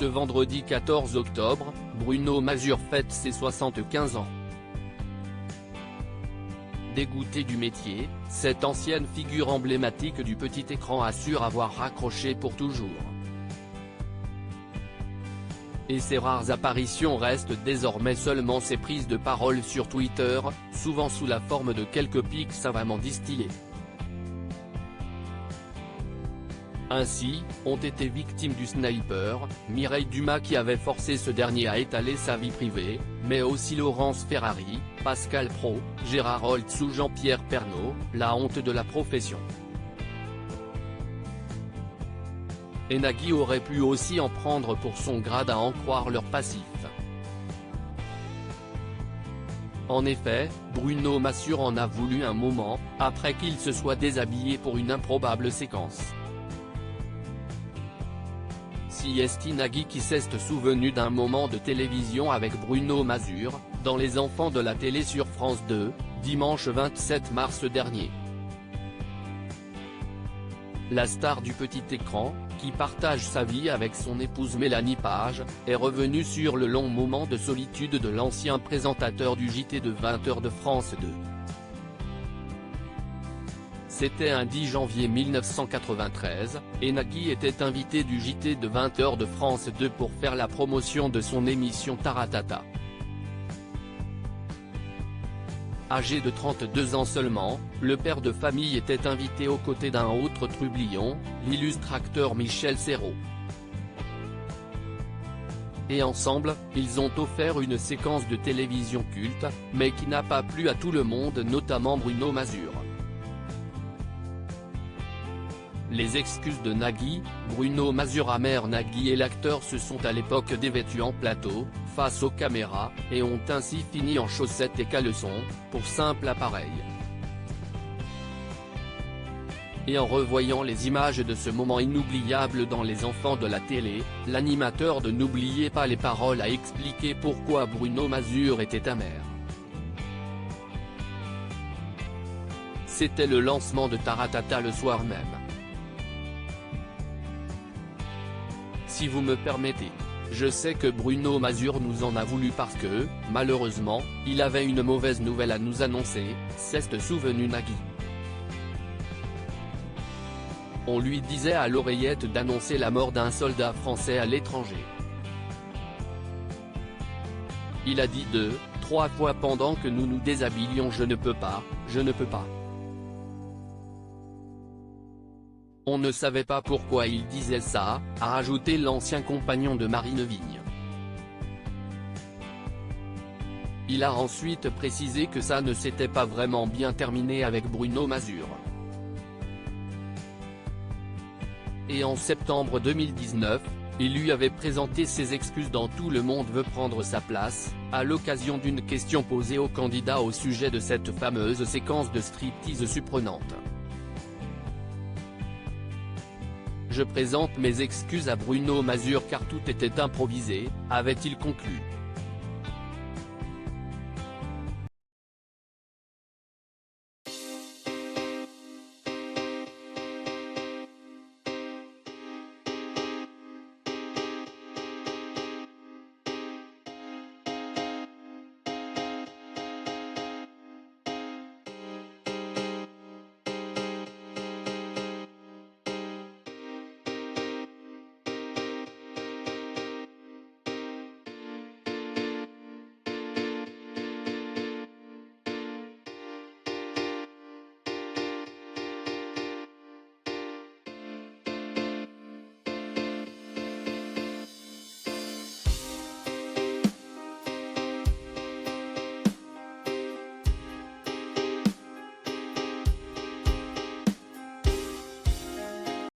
Ce vendredi 14 octobre, Bruno Mazur fête ses 75 ans. Dégoûté du métier, cette ancienne figure emblématique du petit écran assure avoir raccroché pour toujours. Et ses rares apparitions restent désormais seulement ses prises de parole sur Twitter, souvent sous la forme de quelques pics savamment distillés. Ainsi, ont été victimes du sniper, Mireille Dumas qui avait forcé ce dernier à étaler sa vie privée, mais aussi Laurence Ferrari, Pascal Praud, Gérard Holtz ou Jean-Pierre Pernaut, la honte de la profession. Et Nagui aurait pu aussi en prendre pour son grade à en croire leur passif. En effet, Bruno Mazur en a voulu un moment, après qu'il se soit déshabillé pour une improbable séquence. Si est Nagui qui s'est souvenu d'un moment de télévision avec Bruno Mazur, dans Les Enfants de la télé sur France 2, dimanche 27 mars dernier. La star du petit écran, qui partage sa vie avec son épouse Mélanie Page, est revenue sur le long moment de solitude de l'ancien présentateur du JT de 20h de France 2. C'était un 10 janvier 1993, et Nagui était invité du JT de 20h de France 2 pour faire la promotion de son émission Taratata. Âgé de 32 ans seulement, le père de famille était invité aux côtés d'un autre trublion, l'illustre acteur Michel Serrault. Et ensemble, ils ont offert une séquence de télévision culte, mais qui n'a pas plu à tout le monde, notamment Bruno Mazur. Les excuses de Nagui, Bruno Mazur amer Nagui et l'acteur se sont à l'époque dévêtus en plateau, face aux caméras, et ont ainsi fini en chaussettes et caleçons, pour simple appareil. Et en revoyant les images de ce moment inoubliable dans Les Enfants de la télé, l'animateur de N'oubliez pas les paroles a expliqué pourquoi Bruno Mazur était amer. C'était le lancement de Taratata le soir même. Si vous me permettez. Je sais que Bruno Mazur nous en a voulu parce que, malheureusement, il avait une mauvaise nouvelle à nous annoncer, s'est souvenu Nagui. On lui disait à l'oreillette d'annoncer la mort d'un soldat français à l'étranger. Il a dit 2-3 fois pendant que nous nous déshabillions: je ne peux pas, je ne peux pas. On ne savait pas pourquoi il disait ça, a ajouté l'ancien compagnon de Marine Vigne. Il a ensuite précisé que ça ne s'était pas vraiment bien terminé avec Bruno Mazur. Et en septembre 2019, il lui avait présenté ses excuses dans Tout le monde veut prendre sa place, à l'occasion d'une question posée au candidat au sujet de cette fameuse séquence de striptease surprenante. Je présente mes excuses à Bruno Mazur car tout était improvisé, avait-il conclu.